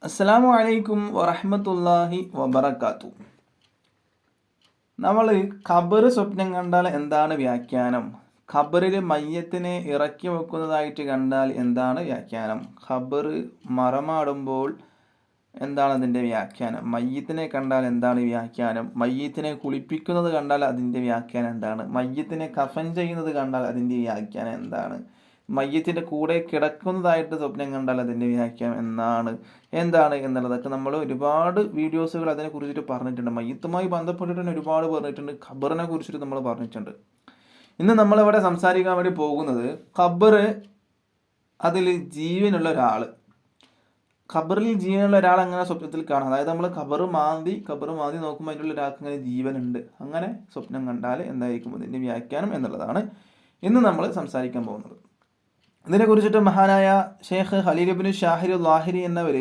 അസ്സലാമു അലൈക്കും വറഹ്മത്തുള്ളാഹി വബറകാത്തു. നമ്മൾ ഖബർ സ്വപ്നം കണ്ടാൽ എന്താണ് വ്യാഖ്യാനം? ഖബറിൽ മയ്യത്തിനെ ഇറക്കി വെക്കുന്നതായിട്ട് കണ്ടാൽ എന്താണ് വ്യാഖ്യാനം? ഖബർ മറമാടുമ്പോൾ എന്താണ് അതിൻ്റെ വ്യാഖ്യാനം? മയ്യത്തിനെ കണ്ടാൽ എന്താണ് വ്യാഖ്യാനം? മയ്യത്തിനെ കുളിപ്പിക്കുന്നത് കണ്ടാൽ അതിൻ്റെ വ്യാഖ്യാനം എന്താണ്? മയ്യത്തിനെ കഫൻ ചെയ്യുന്നത് കണ്ടാൽ അതിൻ്റെ വ്യാഖ്യാനം എന്താണ്? മയ്യത്തിൻ്റെ കൂടെ കിടക്കുന്നതായിട്ട് സ്വപ്നം കണ്ടാൽ അതിൻ്റെ വ്യാഖ്യാനം എന്താണ് എന്നുള്ളതൊക്കെ നമ്മൾ ഒരുപാട് വീഡിയോസുകൾ അതിനെക്കുറിച്ചിട്ട് പറഞ്ഞിട്ടുണ്ട്. മയ്യത്തുമായി ബന്ധപ്പെട്ടിട്ട് തന്നെ ഒരുപാട് പറഞ്ഞിട്ടുണ്ട്. ഖബറിനെ കുറിച്ചിട്ട് നമ്മൾ പറഞ്ഞിട്ടുണ്ട്. ഇന്ന് നമ്മളിവിടെ സംസാരിക്കാൻ വേണ്ടി പോകുന്നത് ഖബർ, അതിൽ ജീവനുള്ള ഒരാൾ, ഖബറിൽ ജീവനുള്ള ഒരാൾ അങ്ങനെ സ്വപ്നത്തിൽ കാണാം. അതായത് നമ്മൾ ഖബർ മാന്തി നോക്കുമ്പോൾ അതിലുള്ള ഒരാൾക്ക് അങ്ങനെ ജീവനുണ്ട്, അങ്ങനെ സ്വപ്നം കണ്ടാൽ എന്തായിരിക്കും അതിൻ്റെ വ്യാഖ്യാനം എന്നുള്ളതാണ് ഇന്ന് നമ്മൾ സംസാരിക്കാൻ പോകുന്നത്. ഇതിനെക്കുറിച്ചിട്ട് മഹാനായ ഷെയ്ഖ് ഖലീൽ ഇബ്നു ഷാഹിർ ലാഹിരി എന്നവർ